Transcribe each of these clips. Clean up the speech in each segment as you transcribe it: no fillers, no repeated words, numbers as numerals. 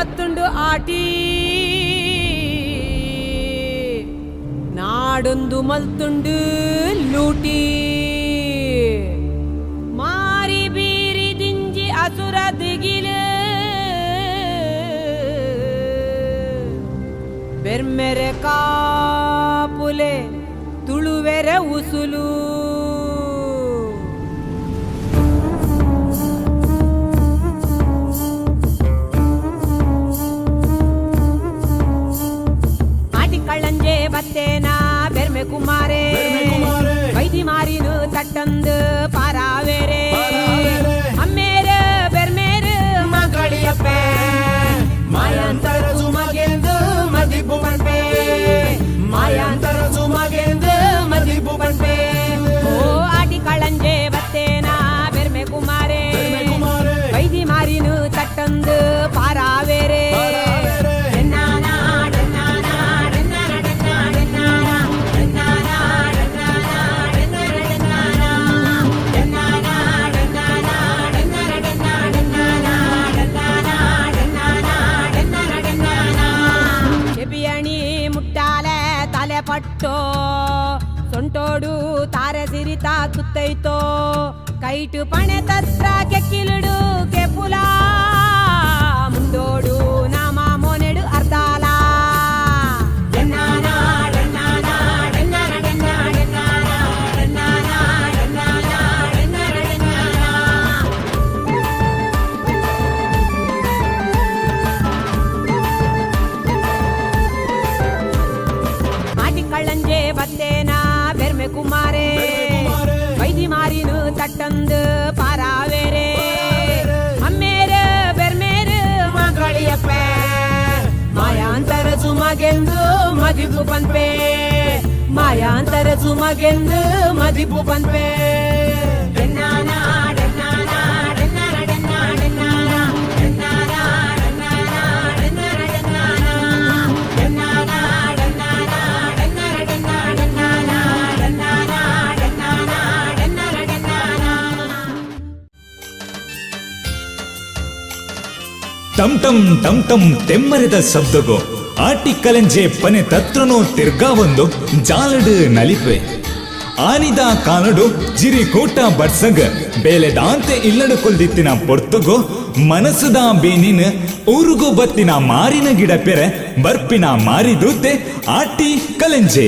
ಬತ್ತುಂಡು ಆಟಿ ನಾಡೊಂದು ಮಲ್ತುಂಡು ಲೂಟಿ ಮಾರಿ ಬೀರಿ ದಿಂಜಿ ಅಸುರ ದಿಗಿಲು ಬೆರ್ಮೆರೆ ಕಾಪುಲೆ ತುಳುವೆರೆ ಉಸುಲು ಕಳ್ಳಂಜೆ ಬತ್ತೇನಾ ಬೆರ್ಮೆ ಕುಮಾರೇ ವೈದಿ ಮಾರಿನು ತಟ್ಟಂದು ಪಾರಾವೇರೆ ಅಮ್ಮೇರು ಬೆರ್ಮೇರು ಮಗಳಿಯಪ್ಪೆ ಮಾಯಾಂತರ ಸುಮಗೆಂದು ಮದಿಬು ಬಣ್ಪೆ ಮಾಯಾಂತರ ಸುಮಗೆಂದು ಮದಿಬು ಬಣ್ಪೆ ಓ ಆಟಿ ಕಳ್ಳಂಜೆ ಬತ್ತೇನಾ ಬೆರ್ಮೆ ಕುಮಾರೇ ವೈದಿ ಮಾರಿನು ತಟ್ಟಂದು ಪಾರಾವೇರೆ ಪಟ್ಟೋ ಸೊಂಟೋಡು ತಾರೆ ಸಿರಿತ ತುತ್ತೈತೋ ಕೈಟು ಪಣೆ ತತ್ರ ಕೆಕ್ಕಿಲುಡು ಕೆಪುಲ ಮುಂದೋಡು ನಾಮ ಮೋನೆಡು ಅರ್ಧಾಲ ಕಳ್ಳಂಜೆ ಬತ್ತೇನಾ ಬೆರ್ಮೆ ಕುಮಾರೇ ವೈದಿ ಮಾರಿನು ತಟ್ಟಂದು ಪಾರಾವೇರೆ ಅಮ್ಮೇರು ಬೆರ್ಮೇರು ಮಗಳಿಯಪ್ಪೆ ಮಾಯಾಂತರ ಸುಮಗೆಂದು ಮದಿಬು ಪನ್ಪೆ ಮಾಯಾಂತರ ಸುಮಗೆಂದು ಮದಿಬು ಪನ್ಪೆ ಟಮ್ ಟಮ್ ಟಮ್ ಟಮ್ ತೆಮ್ಮರೆದ ಶಬ್ದಗೋ ಆಟಿ ಕಲೆಂಜೆ ಪನೆ ತತ್ರನೋ ತಿರ್ಗಾ ಒಂದು ಜಾಲಡು ನಲಿಪೆ ಆನಿದ ಕಾನಡು ಜಿರಿ ಕೂಟ ಬಡ್ಸಗ ಬೇಲೆದಾಂತೆ ಇಲ್ಲಡು ಕೊಲ್ದಿತ್ತಿನ ಪೊರ್ತಗೋ ಮನಸ್ಸುದ ಬೇನಿನ ಊರುಗೋ ಬತ್ತಿನ ಮಾರಿನ ಗಿಡ ಪೆರೆ ಬರ್ಪಿನ ಮಾರಿದೂತೆ ಆಟಿ ಕಲೆಂಜೆ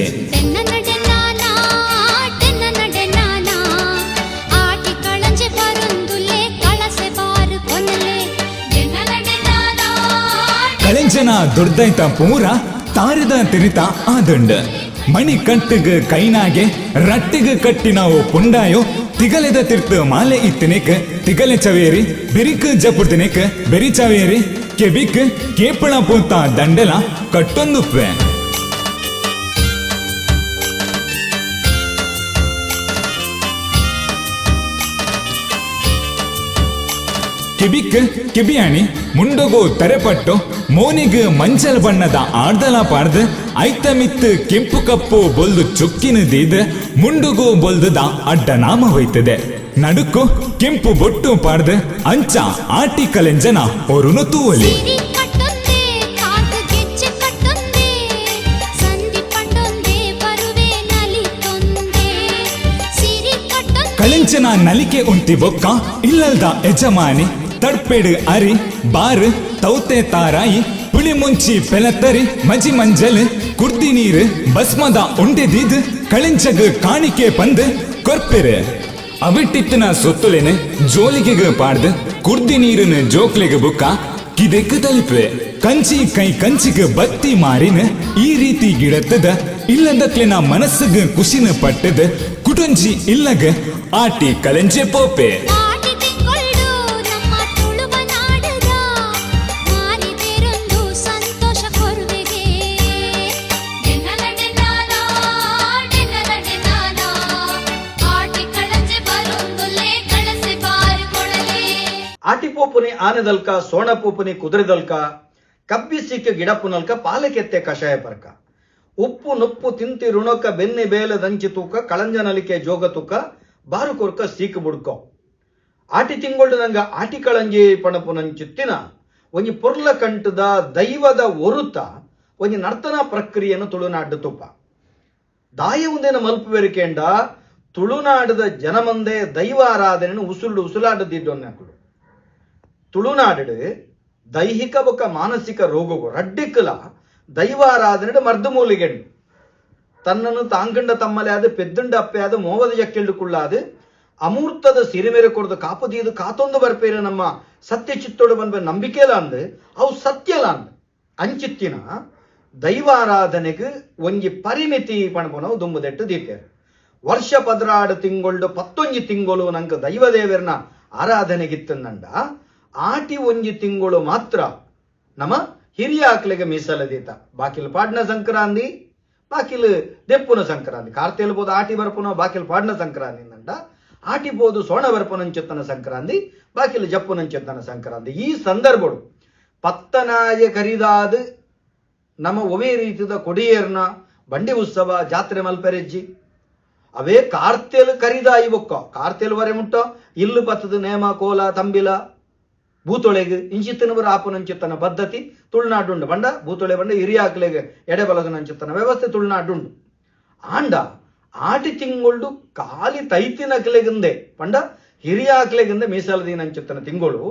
ಕಲೆಂಜನ ದುಡ್ದೈತ ಪೂರ ತಾರಿದ ತಿರಿತ ಆದಂಡ ಮಣಿ ಕಟ್ಟಿಗ ಕೈನಾಗೆ ರಟ್ಟಿಗ ಕಟ್ಟಿನಾವು ಪುಂಡಾಯೋ ತಿಗಲೆದ ತಿರ್ತ ಮಾಲೆ ಇತ್ತಿನೆಕ್ ತಿಗಲೆ ಚವೇರಿ ಬೆರಿಕ್ ಜಪುಡ್ತಿನೆಕ್ ಬೆರಿ ಚವೇರಿ ಕೆಬಿಕ್ ಕೇಪಳ ಪೂತ ದಂಡೆಲ ಕಟ್ಟೊಂದುಪ್ವೆ ಕಿಬಿಕ್ ಕಿಬಿಯಾಣಿ ಮುಂಡೋಗೋ ತೆರೆಪಟ್ಟು ಮೋನಿಗ್ ಮಂಚಲ್ ಬಣ್ಣದ ಆಡ್ದಲ ಪಾಡ್ದು ಐತ ಮಿತ್ತು ಕೆಂಪು ಕಪ್ಪು ಬೊಲ್ದು ಚುಕ್ಕಿನದೀದ್ ಮುಂಡುಗೋ ಬೊಲ್ದದ ಅಡ್ಡ ನಾಮ ಹೋಯ್ತದೆ ನಡುಕು ಕೆಂಪು ಬೊಟ್ಟು ಪಾಡ್ದು ಅಂಚ ಆಟಿ ಕಲೆಂಜನ ಒರುನು ತೂವಲಿ ಕಲೆಂಜನ ನಲಿಕೆ ಉಂಟಿ ಬೊಕ್ಕ ಇಲ್ಲಲ್ದ ಯಜಮಾನಿ ತಡ್ಪೆಡು ಅರಿ ಬಾರು ತೌತೆ ತಾರಾಯಿ ಪುಳಿ ಮುಂಚಿ ಪೆಲತ್ತರಿ ಮಜಿ ಮಂಜಲ್ ಕುರ್ದಿ ನೀರು ಭಸ್ಮದ ಉಂಡೆದೀದ್ ಕಳೆಂಚಗ ಕಾಣಿಕೆ ಪಂದು ಕೊರ್ಪೆರೆ ಅವಿಟ್ಟಿತ್ತಿನ ಸೊತ್ತುಲೆನೆ ಜೋಲಿಗೆ ಪಾಡ್ದು ಕುರ್ದಿ ನೀರಿನ ಜೋಕ್ಲೆಗೆ ಬುಕ್ಕ ಕಿದೆಕ್ ತಲುಪೆ ಕಂಚಿ ಕೈ ಕಂಚಿಗೆ ಬತ್ತಿ ಮಾರಿನ ಈ ರೀತಿ ಗಿಡತ್ತದ ಇಲ್ಲದಕ್ಲೆನ ಮನಸ್ಸಿಗೆ ಖುಷಿನ ಪಟ್ಟದ ಕುಟುಂಜಿ ಇಲ್ಲಗ ಆಟಿ ಕಲೆಂಜೆ ಪೋಪೆ ಆಟಿಪೋಪುನಿ ಆನೆದಲ್ಕ ಸೋಣಪೂಪುನಿ ಕುದುರೆದಲ್ಕ ಕಬ್ಬಿಸಿಕ್ಕ ಗಿಡಪುನಲ್ಕ ಪಾಲಕೆತ್ತೆ ಕಷಾಯ ಪರ್ಕ ಉಪ್ಪು ನುಪ್ಪು ತಿಂತಿ ರುಣಕ ಬೆನ್ನಿ ಬೇಲ ದಂಚಿ ತೂಕ ಕಳಂಜನಲಿಕೆ ಜೋಗ ತೂಕ ಬಾರು ಕೊರ್ಕ ಸೀಕು ಬುಡ್ಕೊ ಆಟಿ ತಿಂಗೊಳ್ಳು ನಂಗ ಆಟಿ ಕಳಂಜಿ ಪಣಪು ನಂಚಿತ್ತಿನ ಒಂಜಿ ಪೊರ್ಲ ಕಂಟದ ದೈವದ ಒರುತ ಒಂಜಿ ನರ್ತನ ಪ್ರಕ್ರಿಯೆಯನ್ನು ತುಳುನಾಡು ತುಪ್ಪ ದಾಯ ಒಂದೇನ ಮಲ್ಪುವೆರಿಕೆಂಡ ತುಳುನಾಡದ ಜನಮಂದೆ ದೈವ ಆರಾಧನೆಯನ್ನು ಉಸುಲಾಡದಿದ್ದೊನ್ನಕುಡು ತುಳುನಾಡು ದೈಹಿಕ ಬೊಕ್ಕ ಮಾನಸಿಕ ರೋಗವು ರಡ್ಡಿಕ್ಕಲ ದೈವಾರಾಧನೆ ಮರ್ದು ಮೂಲಿಗೆಂಡು ತನ್ನನ್ನು ತಾಂಗಂಡ ತಮ್ಮಲೆ ಆದ ಪೆದ್ದುಂಡ ಅಪ್ಪೆ ಆದ ಮೋವದ ಜಕ್ಕೆಳ್ಳುಕುಳ್ಳಾದು ಅಮೂರ್ತದ ಸಿರಿಮೆರೆ ಕೊಡದು ಕಾಪುದೀದು ಕಾತೊಂದು ಬರ್ಪೇರು ನಮ್ಮ ಸತ್ಯ ಚಿತ್ತೋಡು ಬಂದ ನಂಬಿಕೆಲ ಅಂದು ಅವು ಸತ್ಯಲ ಅಂದು ಅಂಚಿತ್ತಿನ ದೈವಾರಾಧನೆಗೆ ಒಂಜಿ ಪರಿಮಿತಿ ಪಣಪನವು ದುಂಬುದೆಟ್ಟು ದೀತೇರು ವರ್ಷ 16 ತಿಂಗಳು 11 ತಿಂಗಳು ನಂಗೆ ದೈವದೇವರನ ಆರಾಧನೆಗಿತ್ತಂಡ ಆಟಿ ಒಂಜಿ ತಿಂಗಳು ಮಾತ್ರ ನಮ್ಮ ಹಿರಿಯ ಆಕಲಿಗೆ ಮೀಸಲದೀತ ಬಾಕಿಲು ಪಾಡ್ನ ಸಂಕ್ರಾಂತಿ ಬಾಕಿಲು ದೆಪ್ಪುನ ಸಂಕ್ರಾಂತಿ ಕಾರ್ತೆಲ್ ಬೋದು ಆಟಿ ಬರ್ಪುನ ಬಾಕಿಲು ಪಾಡ್ನ ಸಂಕ್ರಾಂತಿ ನಂಡ ಆಟಿ ಬೋದು ಸೋಣ ಬರ್ಪುನಂಚೆತ್ತನ ಸಂಕ್ರಾಂತಿ ಬಾಕಿಲು ಜಪ್ಪುನಂಚೆತ್ತನ ಸಂಕ್ರಾಂತಿ ಈ ಸಂದರ್ಭಗಳು ಪತ್ತನಾಯ ಕರಿದಾದ ನಮ್ಮ ಒವೇ ರೀತಿದ ಕೊಡಿಯೇರ್ನ ಬಂಡಿ ಉತ್ಸವ ಜಾತ್ರೆ ಮಲ್ಪೆರೆಜ್ಜಿ ಅವೇ ಕಾರ್ತೆಲ್ ಕರಿದಾಯಿ ಬೊಕ್ಕ ಕಾರ್ತೆಲ್ ವರೆ ಮುಟ್ಟ ಇಲ್ಲು ಪತ್ತದ ನೇಮ ಕೋಲ ತಂಬಿಲ ಬೂತೊಳೆಗೆ ಇಂಚಿತ್ತಿನವರ ಆಪುನಂಚಿತ್ತನ ಪದ್ಧತಿ ತುಳುನಾಡುಂಡು ಬಂಡ ಬೂತೊಳೆ ಬಂಡ ಹಿರಿಯ ಆಕಲೆಗೆ ಎಡೆಬಲಗನಂಚಿತ್ತನ ವ್ಯವಸ್ಥೆ ತುಳುನಾಡುಂಡು ಆಂಡ ಆಟಿ ತಿಂಗಳು ಕಾಲಿ ತೈತಿನ ಅಕಲೆಗಿಂದೆ ಪಂಡ ಹಿರಿಯ ಆಕಲೆಗಿಂದ ಮೀಸಲದೀನಂಚಿತ್ತನ ತಿಂಗಳು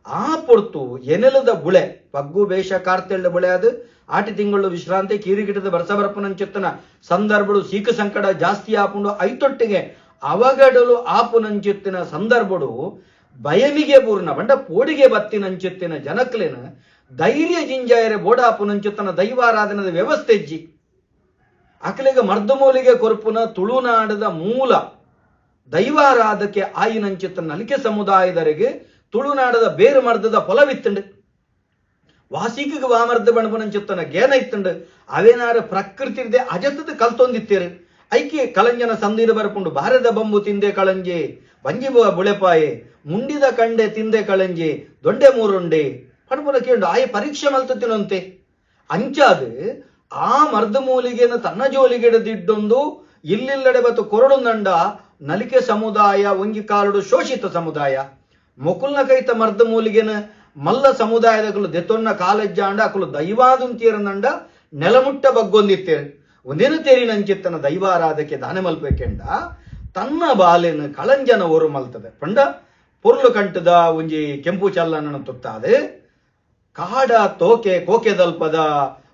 ಆ ಪೊರ್ತು ಎನೆಲದ ಬುಳೆ ಪಗ್ಗು ಬೇಷ ಕಾರ್ತೆಳ್ಳ ಬುಳೆ ಅದು ಆಟಿ ತಿಂಗಳು ವಿಶ್ರಾಂತಿ ಕೀರಿಗಿಟದ ಬರ್ಸಬರಪುನಂಚಿತ್ತನ ಸಂದರ್ಭಡು ಸೀಕ ಸಂಕಟ ಜಾಸ್ತಿ ಆಪುಂಡು ಐತೊಟ್ಟಿಗೆ ಅವಗಡಲು ಆಪುನಂಚಿತ್ತಿನ ಸಂದರ್ಭಡು ಭಯಮಿಗೆ ಪೂರ್ಣ ಬಂಡ ಪೋಡಿಗೆ ಬತ್ತಿನಂಚಿತ್ತಿನ ಜನಕ್ಲೇನ ಧೈರ್ಯ ಜಿಂಜಾಯರೆ ಬೋಡಾಪುನಂಚಿತ್ತನ ದೈವಾರಾಧನದ ವ್ಯವಸ್ಥೆ ಇಜ್ಜಿ ಅಕಲೆಗೆ ಮರ್ದಮೂಲಿಗೆ ಕೊರ್ಪುನ ತುಳುನಾಡದ ಮೂಲ ದೈವಾರಾಧಕ್ಕೆ ಆಯಿನಂಚಿತ್ತನ ನಲಿಕೆ ಸಮುದಾಯದರಿಗೆ ತುಳುನಾಡದ ಬೇರು ಮರ್ದದ ಫಲವಿತ್ತಂಡು ವಾಸಿಕಿಗೆ ವಾಮರ್ದ ಬಣಪನಂಚಿತ್ತನ ಗೇನ ಇತ್ತಂಡು ಅವೇನಾರ ಪ್ರಕೃತಿರ್ದೆ ಅಜತದ ಕಲ್ತೊಂದಿತ್ತೇರು ಐಕೆ ಕಳಂಜನ ಸಂದಿರ ಬರ್ಪುಂಡು ಬಾರದ ಬಂಬು ತಿಂದೆ ಕಳಂಜೆ ಬಂಜಿ ಬುಳೆಪಾಯೆ ಮುಂಡಿದ ಕಂಡೆ ತಿಂದೆ ಕಳಂಜೆ ದೊಡ್ಡೆ ಮೂರುಂಡೆ ಪಣಪುನ ಕೇಳು ಆಯ ಪರೀಕ್ಷೆ ಮಲ್ತತಿನಂತೆ ಅಂಚಾದು ಆ ಮರ್ದ ಮೂಲಿಗೆನ ತನ್ನ ಜೋಲಿಗೆಡದಿಡ್ಡೊಂದು ಇಲ್ಲಿಲ್ಲಡೆ ಬತ್ತು ಕೊರಡು ನಂಡ ನಲಿಕೆ ಸಮುದಾಯ ಒಂಗಿ ಕಾಲುಡು ಶೋಷಿತ ಸಮುದಾಯ ಮೊಕುಲ್ನ ಕೈತ ಮರ್ದ ಮೂಲಿಗೆನ ಮಲ್ಲ ಸಮುದಾಯದಗಳು ದೆತ್ತೊನ್ನ ಕಾಲೆಜ್ಜಾಂಡ ಅಕಲು ದೈವಾದುಂತೀರನಂಡ ನೆಲಮುಟ್ಟ ಬಗ್ಗೊಂದಿತ್ತೇರು ಒಂದೇನು ತೇರಿನಂಚಿತ್ತನ ದೈವಾರಾಧಕ್ಕೆ ದಾನೆ ಮಲ್ಪೇಕೆಂಡ ತನ್ನ ಬಾಲೆನ ಕಳಂಜನ ಓರು ಮಲ್ತದೆ ಪಂಡ ಪೊರ್ಲು ಕಂಟದ ಒಂಜಿ ಕೆಂಪು ಚಲ್ಲನ ತುತ್ತಾದೆ ಕಾಡ ತೋಕೆ ಕೋಕೆದಲ್ಪದ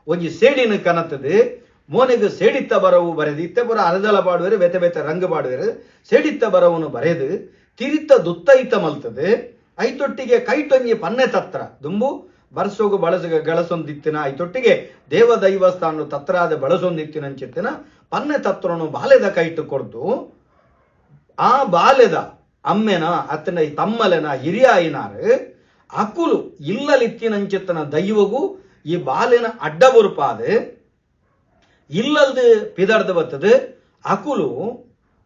ಒಂಜಿ ಸೇಡಿನ ಕನತದೆ ಮೋನೆಗೆ ಸೇಡಿತ್ತ ಬರವು ಬರೆದು ಇತ್ತೆ ಬರ ಅರದಲ ಪಾಡುವರು ಬೆತೆ ಬೆತೆ ರಂಗ ಪಾಡುವರು ಸೇಡಿತ್ತ ಬರವನು ಬರೆದು ತಿರಿತ್ತ ದುತ್ತೈತ ಮಲ್ತದೆ ಐತೊಟ್ಟಿಗೆ ಕೈಟೊಂಜಿ ಪನ್ನೆ ತತ್ರ ದುಂಬು ಬರ್ಸೋಗು ಬಳಸಗ ಗಳಸೊಂದಿತ್ತಿನ ಐತೊಟ್ಟಿಗೆ ದೇವ ದೈವಸ್ಥಾನ ತತ್ರಾದ ಬಳಸೊಂದಿತ್ತಿನಂಚಿತ್ತಿನ ಪನ್ನೆ ತತ್ರನು ಬಾಲೆದ ಕೈಟು ಕೊಡ್ದು ಆ ಬಾಲೆದ ಅಮ್ಮೆನ ಅತ್ತನ ತಮ್ಮಲೆನ ಹಿರಿಯ ಆಯಿನಾರು ಅಕುಲು ಇಲ್ಲಲಿತ್ತಿನಂಚಿತ್ತನ ದೈವಗೂ ಈ ಬಾಲೆನ ಅಡ್ಡ ಬುರುಪಾದು ಇಲ್ಲಲ್ದು ಪಿದರ್ದ ಬತ್ತದು ಅಕುಲು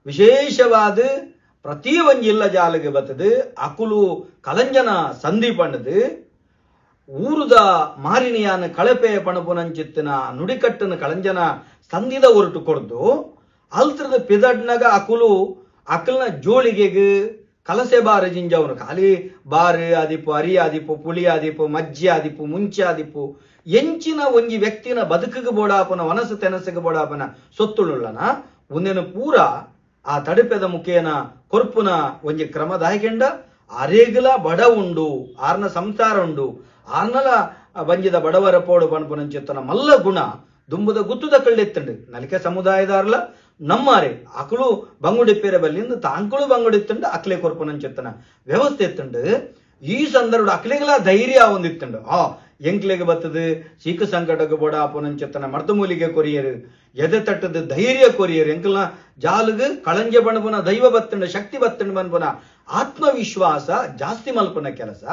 ವಿಶೇಷವಾದ ಪ್ರತಿ ಒಂಜಿಲ್ಲ ಜಾಲಿಗೆ ಬತ್ತದು ಅಕುಲು ಕಲಂಜನ ಸಂಧಿ ಪಂಡದು ಊರುದ ಮಾರಿಣಿಯಾನ ಕಳಪೆ ಪಣಪುನಂಚಿತ್ತಿನ ನುಡಿಕಟ್ಟನ ಕಳಂಜನ ಸಂಧಿದ ಹೊರಟು ಕೊಡ್ದು ಅಲ್ತ್ರದ ಪಿದಡ್ನಾಗ ಅಕುಲು ಅಕಲ್ನ ಜೋಳಿಗೆಗೆ ಕಲಸೆ ಬಾರ ಜಿಂಜವನು ಖಾಲಿ ಬಾರು ಆದಿಪು ಅರಿ ಆದಿಪು ಪುಳಿ ಆದಿಪು ಮಜ್ಜಿ ಆದಿಪು ಮುಂಚೆ ಆದಿಪು ಎಂಚಿನ ಒಂಜಿ ವ್ಯಕ್ತಿನ ಬದುಕಿಗೆ ಬೋಡಾಪನ ವನಸು ತೆನಸಿಗೆ ಬೋಡಾಪನ ಸೊತ್ತುಳುಳ್ಳನ ಒಂದೇನು ಪೂರ ಆ ತಡಿಪೆದ ಮುಖೇನ ಕೊರ್ಪುನ ಒಂಜಿ ಕ್ರಮದಾಯಕೆಂಡ ಅರೇಗಲ ಬಡ ಉಂಡು ಆರ್ನ ಸಂಸಾರ ಉಂಡು ಆರ್ನಲ ಬಂಜಿದ ಬಡವರ ಪೋಡು ಪಣಪುನಂಚಿತ್ತನ ಮಲ್ಲ ಗುಣ ದುಂಬುದ ಗುತ್ತುದ ಕಳ್ಳೆತ್ತಂಡು ನಲಿಕೆ ಸಮುದಾಯದಾರ್ಲ ನಮ್ಮಾರೆ ಅಕಲು ಬಂಗುಡಿಪ್ಪೇರೆ ಬಲ್ಲಿಂದ ತಾಂಕಳು ಬಂಗುಡಿತ್ತಂಡು ಅಕ್ಲೆ ಕೊರ್ಪುನಂಚಿತ್ತನ ವ್ಯವಸ್ಥೆ ಎತ್ತಂಡು ಈ ಸಂದರ್ಭ ಅಕ್ಲೆಗಳ ಧೈರ್ಯ ಒಂದಿತ್ತಂಡು ಎಂಕ್ಲೆಗೆ ಬತ್ತದು ಸೀಕ ಸಂಕಟಕ್ಕೆ ಬೋಡ ಪುನಂಚಿತ್ತನ ಮರ್ದಮೂಲಿಗೆ ಕೊರಿಯರು ಎದೆ ತಟ್ಟದ ಧೈರ್ಯ ಕೊರಿಯರು ಎಂಕಲ್ನ ಜಾಲುಗ ಕಳಂಜೆ ಬಣಪುನ ದೈವ ಬತ್ತಂಡ ಶಕ್ತಿ ಬತ್ತಂಡು ಬನ್ಪುನ ಆತ್ಮವಿಶ್ವಾಸ ಜಾಸ್ತಿ ಮಲ್ಪನ ಕೆಲಸ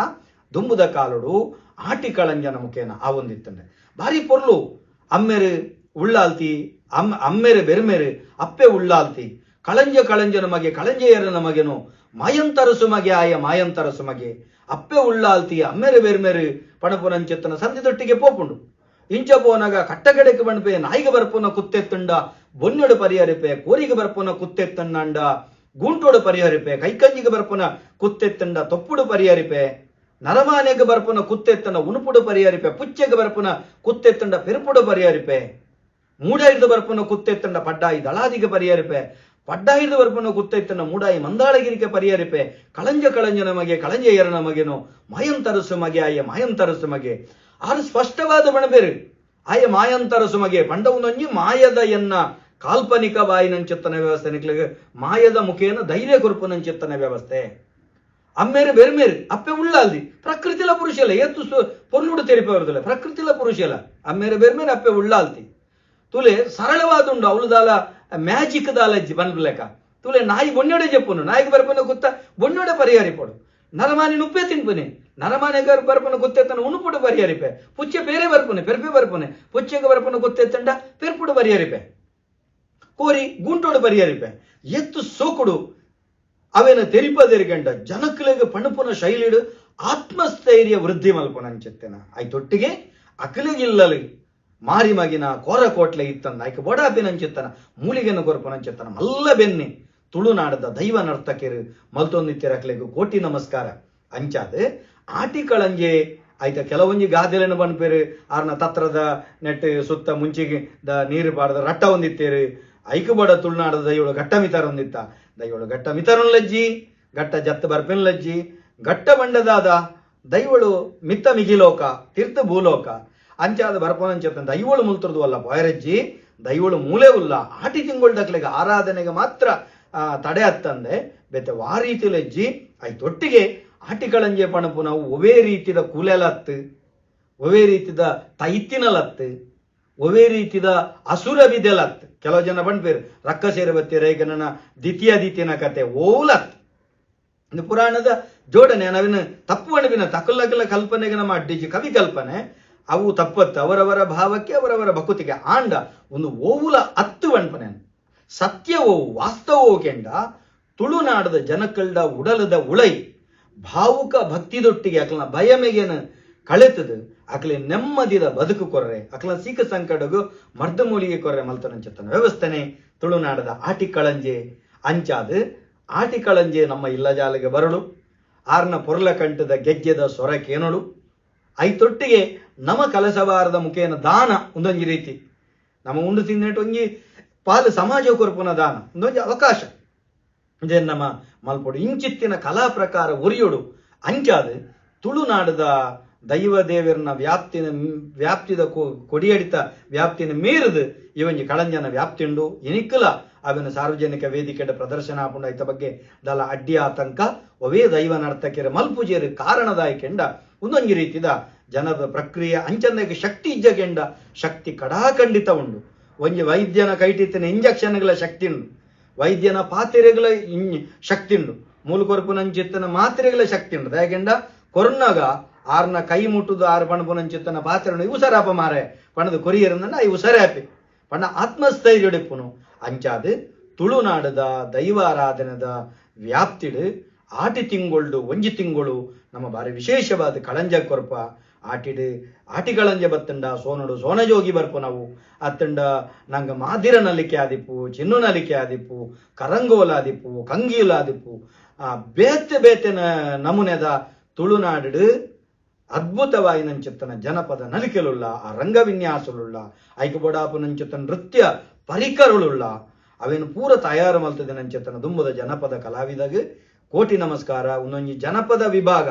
ದುಂಬುದ ಕಾಲುಡು ಆಟಿ ಕಳಂಜನ ಮುಖೇನ ಆ ಒಂದಿತ್ತಂಡೆ ಭಾರಿ ಪೊರ್ಲು ಅಮ್ಮೆರು ಉಳ್ಳಾಲ್ತಿ ಅಮ್ಮೆರೆ ಬೆರ್ಮೆರು ಅಪ್ಪೆ ಉಳ್ಳಾಲ್ತಿ ಕಳಂಜನ ಮಗೆ ಕಳಂಜೆಯರನ ಮಗೆನು ಮಾಯಂತರಸು ಮಗೆ ಆಯ ಮಾಯಂತರಸು ಮಗೆ ಅಪ್ಪೆ ಉಳ್ಳಾಲ್ತಿ ಅಮ್ಮೆರೆ ಬೆರ್ಮೆರು ಪಣಪುನಂಚಿತ್ತನ ಸಂಧಿದೊಟ್ಟಿಗೆ ಪೋಪುಂಡು ಇಂಚ ಪೋನಾಗ ಕಟ್ಟಗಡೆಗೆ ಬಣ್ಪೆ ನಾಯಿಗೆ ಬರ್ಪುನ ಕುತ್ತೆತ್ತಂಡ ಬೊನ್ನೊಡು ಪರಿಹರಿಪೆ ಕೋರಿಗೆ ಬರ್ಪುನ ಕುತ್ತೆತ್ತಂಡ ಗೂಂಟೋಡು ಪರಿಹರಿಪೆ ಕೈಕಂಜಿಗೆ ಬರ್ಪುನ ಕುತ್ತೆತ್ತಂಡ ತೊಪ್ಪುಡು ಪರಿಹರಿಪೆ ನರಮಾನೆಗೆ ಬರ್ಪನ ಕುತ್ತೆತ್ತನ ಉಣುಪುಡು ಪರಿಹರಿಪೆ, ಪುಚ್ಚೆಗೆ ಬರ್ಪನ ಕುತ್ತೆತ್ತಂಡ ಪೆರುಪುಡು ಪರಿಹರಿಪೆ, ಮೂಡಾಯಿದ ಬರ್ಪನ ಕುತ್ತೆತ್ತಂಡ ಪಡ್ಡಾಯಿ ದಳಾದಿಗೆ ಪರಿಹರಿಪೆ, ಪಡ್ಡಾಯಿದ ಬರ್ಪನ ಕುತ್ತೆತ್ತನ ಮೂಡಾಯಿ ಮಂದಾಳಗಿರಿಕೆ ಪರಿಹರಿಪೆ, ಕಳಂಜ ಮಗೆ ಕಳಂಜ ಎರನ ಮಗೆನೋ ಮಾಯಂತರಸು ಮಗೆ ಆಯ ಮಾಯಂತರಸು ಮಗೆ ಆರು ಸ್ಪಷ್ಟವಾದ ಬಣಬೇರು ಆಯ ಮಾಯಂತರಸು ಮಗೆ ಪಂಡವನೊಂಜಿ ಮಾಯದ ಎನ್ನ ಕಾಲ್ಪನಿಕ ಬಾಯಿನಂಚಿತ್ತನ ವ್ಯವಸ್ಥೆ ನಿಕ್ಲಿಗೆ ಮಾಯದ ಮುಖೇನ ಧೈರ್ಯ ಕೊರುಪುನಂಚಿತ್ತನ ವ್ಯವಸ್ಥೆ ಅಮ್ಮೇರು ಬೆರ್ಮೇರು ಅಪ್ಪೆ ಉಳ್ಳಾಲ್ದಿ ಪ್ರಕೃತಿಲ ಪುರುಷಲ ಎತ್ತು ಪೊರ್ಲುಡು ತೆರಿಪೆ ಬರುದಿಲ್ಲ ಪ್ರಕೃತಿಲ ಪುರುಷಲ ಅಮ್ಮೇರು ಬೆರ್ಮೇರು ಅಪ್ಪೆ ಉಳ್ಳಾಲ್ತಿ ತುಲೆ ಸರಳವಾದುಂಡು ಅವಳು ದಾಲ ಮ್ಯಾಜಿಕ್ ದಾಲಜ್ಜಿ ಬನ್ಲೆಕ್ಕ ತುಲೆ ನಾಯಿ ಬೊಣ್ಣೊಡೆ ಜಪ್ಪುನು ನಾಯಿಗೆ ಬರ್ಪನ ಗುತ್ತ ಬೊಣ್ಣೊಡೆ ಪರಿಹಾರಿಪಡು ನರಮಾನಿ ಉಪ್ಪೆ ತಿನ್ಪುನೆ ನರಮಾನೆಗಾರ ಬರ್ಪನ ಗುತ್ತೆತ್ತನ ಉಣುಪುಡು ಪರಿಹಾರಿಪೆ ಪುಚ್ಚೆ ಬೇರೆ ಬರ್ಪುನೆ ಪೆರ್ಪೆ ಬರ್ಪುನೆ ಪುಚ್ಚೆಗೆ ಬರ್ಪನ ಗುತ್ತೆತ್ತಂಡ ಪೆರ್ಪುಡು ಪರಿಹಾರಿಪೆ ಕೋರಿ ಗುಂಟೋಡು ಪರಿಹಾರಿಪೆ ಎತ್ತು ಸೋಕುಡು ಅವೇನ ತೆರಿಪದೆರಿಗಂಡ ಜನಕ್ಲೆಗೆ ಪಣುಪುನ ಶೈಲಿಡು ಆತ್ಮಸ್ಥೈರ್ಯ ವೃದ್ಧಿ ಮಲ್ಪನಂಚೆತ್ತೇನ ಆಯ್ತೊಟ್ಟಿಗೆ ಅಕಲಿಗಿಲ್ಲಲಿ ಮಾರಿ ಮಗಿನ ಕೋರಕೋಟ್ಲೆ ಇತ್ತಂದ ಆಯ್ಕೆ ಬೊಡಾಪಿನಂಚಿತ್ತನ ಮೂಲಿಗೆನ ಕೊರ್ಪನಂಚಿತ್ತನ ಮಲ್ಲ ಬೆನ್ನಿ ತುಳುನಾಡದ ದೈವ ನರ್ತಕೆರು ಮಲ್ತೊಂದಿತ್ತಿರಕ್ಲೆಗೂ ಕೋಟಿ ನಮಸ್ಕಾರ ಅಂಚಾದ ಆಟಿ ಕಳಂಜೆ ಆಯ್ತ ಕೆಲವೊಂಜಿ ಗಾದೆಲೆನ ಬನ್ಪೇರು ಆರ್ನ ತತ್ರದ ನೆಟ್ ಸುತ್ತ ಮುಂಚಿಗೆ ನೀರು ಪಾಡದ ರಟ್ಟ ಹೊಂದಿತ್ತೇರು ಐಕು ಬಡ ತುಳುನಾಡದ ದೈವಳು ಘಟ್ಟ ಮಿತಾರ ಹೊಂದಿತ್ತ ದೈವಳು ಘಟ್ಟ ಮಿತಾರನ್ಲಜ್ಜಿ ಘಟ್ಟ ಜತ್ತು ಬರ್ಪೆನ್ಲಜ್ಜಿ ಘಟ್ಟ ಬಂಡದಾದ ದೈವಳು ಮಿತ್ತ ಮಿಗಿಲೋಕ ತೀರ್ಥ ಭೂಲೋಕ ಅಂಚಾದ ಬರ್ಪನಂಚತ್ತ ದೈವಳು ಮುಲ್ತರದು ಅಲ್ಲ ಪಾಯರಜ್ಜಿ ದೈವಳು ಮೂಲೆ ಉಲ್ಲ ಆಟಿ ತಿಂಗೊಳ್ದಕ್ಲೆಗೆ ಆರಾಧನೆಗೆ ಮಾತ್ರ ತಡೆ ಹತ್ತಂದೆ ಬೆತ್ತೆ ವಾ ರೀತಿಲಜ್ಜಿ ಆಯ್ತೊಟ್ಟಿಗೆ ಆಟಿಕಳಂಜೆ ಪಣಪು ನಾವು ಒವೇ ರೀತಿದ ಕೂಲೆಲತ್ತು ಒವೇ ರೀತಿದ ತೈತ್ತಿನಲತ್ತು ಒವೇ ರೀತಿದ ಅಸುರ ಬಿದೆಲತ್ ಕೆಲವು ಜನ ಬಂಡ್ಪೇರು ರಕ್ಕ ಸೇರ ಬತ್ತೀರ ಈಗ ನನ್ನ ದಿತಿನ ಕತೆ ಓಲತ್ ಪುರಾಣದ ಜೋಡಣೆ ನಾವಿನ ತಪ್ಪು ಅಣವಿನ ತಕಲ್ಲಕಲ ಕಲ್ಪನೆಗೆ ನಮ್ಮ ಅಡ್ಡಿಜಿ ಕವಿ ಕಲ್ಪನೆ ಅವು ತಪ್ಪತ್ತು ಅವರವರ ಭಾವಕ್ಕೆ ಅವರವರ ಭಕುತಿಗೆ ಆಂಡ ಒಂದು ಓವುಲ ಹತ್ತು ಅಣ್ಪನೆ ಸತ್ಯವೋ ವಾಸ್ತವೋ ಕೆಂಡ ತುಳುನಾಡದ ಜನಕಲ್ಡ ಉಡಲದ ಉಳೈ ಭಾವುಕ ಭಕ್ತಿದೊಟ್ಟಿಗೆ ಅಕಲನ ಭಯಮೆಗೆನ ಕಳೆತದು ಅಕಲೆ ನೆಮ್ಮದಿದ ಬದುಕು ಕೊರ್ರೆ ಅಕಲ ಸೀಕ ಸಂಕಟಗೂ ಮರ್ದಮೂಲಿಗೆ ಕೊರ್ರೆ ಮಲ್ತನಂಚತ್ತನ ವ್ಯವಸ್ಥೆನೆ ತುಳುನಾಡದ ಆಟಿಕಳಂಜೆ ಅಂಚಾದ ಆಟಿಕಳಂಜೆ ನಮ್ಮ ಇಲ್ಲಜಾಲಿಗೆ ಬರಲು ಆರ್ನ ಪೊರ್ಲ ಕಂಠದ ಗೆಜ್ಜೆದ ಸೊರಕೇನಳು ಐತೊಟ್ಟಿಗೆ ನಮ ಕಲಸಬಾರದ ಮುಖೇನ ದಾನ ಒಂದೊಂಜಿ ರೀತಿ ನಮ್ಮ ಉಂಡು ತಿಂದಿಟ್ಟು ಒಂಜಿ ಪಾಲು ಸಮಾಜ ಕೊರ್ಪುನ ದಾನ ಒಂದೊಂಜಿ ಅವಕಾಶ ಇದೇ ನಮ್ಮ ಮಲ್ಪೊಡು ಇಂಚಿತ್ತಿನ ಕಲಾ ಪ್ರಕಾರ ಒರಿಯೋಡು ಅಂಚಾದ ತುಳುನಾಡದ ದೈವ ದೇವರನ ವ್ಯಾಪ್ತಿದ ಕೊಡಿಯಡಿತ ವ್ಯಾಪ್ತಿನ ಮೀರಿದು ಇವಂಜಿ ಕಳಂಜನ ವ್ಯಾಪ್ತಿ ಉಂಡು ಎನಿಕ್ಕಲ ಅವಿನ ಸಾರ್ವಜನಿಕ ವೇದಿಕೆಯ ಪ್ರದರ್ಶನ ಆಪುಂಡು ಐತ ಬಗ್ಗೆ ದಲ ಅಡ್ಡಿ ಆತಂಕ ಒವೇ ದೈವ ನರ್ತಕೆರ ಮಲ್ಪುಜೇರು ಕಾರಣದಾಯಕೆಂಡ ಒಂದೊಂಜಿ ರೀತಿದ ಜನದ ಪ್ರಕ್ರಿಯೆ ಅಂಚಂದಕ್ಕೆ ಶಕ್ತಿ ಇಜ್ಜಗೆಂಡ ಶಕ್ತಿ ಕಡಾಖಂಡಿತ ಉಂಡು ಒಂಜಿ ವೈದ್ಯನ ಕೈಟಿತ್ತಿನ ಇಂಜೆಕ್ಷನ್ಗಳ ಶಕ್ತಿ ಉಂಡು ವೈದ್ಯನ ಪಾತ್ರೆಗಳ ಶಕ್ತಿ ಉಂಡು ಮೂಲಕೊರ್ಪುನಂಚಿತ್ತನ ಮಾತ್ರೆಗಳ ಶಕ್ತಿ ಉಂಡು ದಯಗೆಂಡ ಕೊರೋನಾಗ ಆರ್ನ ಕೈ ಮುಟ್ಟುದು ಆರು ಪಣಪುನಂಚಿತ್ತನ ಪಾತ್ರೆ ಇವು ಸರಾಪ ಮಾರೆ ಪಣದು ಕೊರಿಯರಂದ ಇವು ಸರಾಪಿ ಪಣ ಆತ್ಮಸ್ಥೈರ್ಯೊಡೆಪ್ಪುನು ಅಂಚಾದು ತುಳುನಾಡದ ದೈವಾರಾಧನದ ವ್ಯಾಪ್ತಿಡು ಆಟಿ ತಿಂಗೊಳ್ಡು ಒಂಜಿ ತಿಂಗಳು ನಮ್ಮ ಬಾರಿ ವಿಶೇಷವಾದ ಕಳಂಜ ಕೊರ್ಪ ಆಟಿಡು ಆಟಿಕಳಂಜ ಬತ್ತಂಡ ಸೋನಡು ಸೋನಜೋಗಿ ಬರ್ಪು ನಾವು ಅತ್ತಂಡ ನಂಗ ಮಾದಿರ ನಲಿಕೆ ಆದಿಪ್ಪು ಚಿನ್ನು ನಲಿಕೆ ಆದಿಪ್ಪು ಕರಂಗೋಲ ಆದಿಪ್ಪು ಕಂಗೀಲ ಆದಿಪ್ಪು ಬೇತೆ ಬೇತೆನ ನಮೂನೆದ ತುಳುನಾಡು ಅದ್ಭುತವಾಯಿನಂಚಿತ್ತನ ಜನಪದ ನಲಿಕೆಲುಳ್ಳ ಆ ರಂಗವಿನ್ಯಾಸಲುಳ್ಳ ಐಕಬೋಡಾಪುನಂಚಿತ್ತನ ನೃತ್ಯ ಪರಿಕರಳುಳ್ಳ ಅವೇನು ಪೂರ ತಯಾರು ಮಲ್ತದೆ ನಂಚಿತ್ತನ ದುಂಬದ ಜನಪದ ಕಲಾವಿದಾಗ ಕೋಟಿ ನಮಸ್ಕಾರ ಒಂದೊಂಜಿ ಜನಪದ ವಿಭಾಗ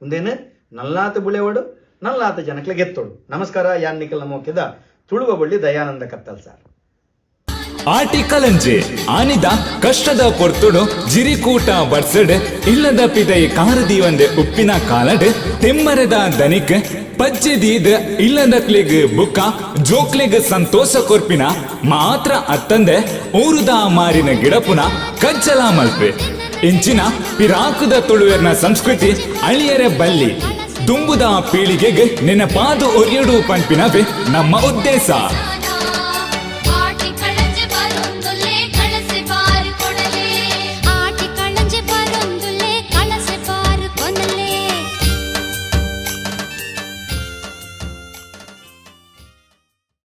ಒಂದೇನು ನಲ್ಲಾತ ಬುಳೆವಡು ನಲ್ಲಾತ ಜನಕ್ಲೆ ಗೆತ್ತೋಡು ನಮಸ್ಕಾರ ಯಾನ್ನಿಕಲ್ ನಮೋಕ್ಯದ ತುಳುವ ಬಳ್ಳಿ ದಯಾನಂದ ಕತ್ತಲ್ ಸಾರ್ ಆಟಿಕಳಂಜೆ ಆನಿದ ಕಷ್ಟದ ಪೊರ್ತುಡು ಜಿರಿಕೂಟ ಬಡ್ಸಡ್ ಇಲ್ಲದ ಪಿದೈ ಕಾರದೀವಂದೆ ಉಪ್ಪಿನ ಕಾಲಡ್ ತೆಮ್ಮರದ ದನಿಕ್ ಪಜ್ಜೆದೀದ್ ಇಲ್ಲದಕ್ಲಿಗ್ ಬುಕ್ಕ ಜೋಕ್ಲಿಗ್ ಸಂತೋಷ ಕೊರ್ಪಿನ ಮಾತ್ರ ಅತ್ತಂದೆ ಊರುದ ಮಾರಿನ ಗಿಡಪುನ ಕಜ್ಜಲ ಮಲ್ಪೆ ಇಂಚಿನ ಪಿರಾಕುದ ತುಳುವೆರ್ನ ಸಂಸ್ಕೃತಿ ಅಳಿಯರೆ ಬಲ್ಲಿ ದುಂಬುದ ಪೀಳಿಗೆಗೆ ನೆನಪಾದು ಒರಿಯಡು ಪಂಪಿನವೇ ನಮ್ಮ ಉದ್ದೇಶ.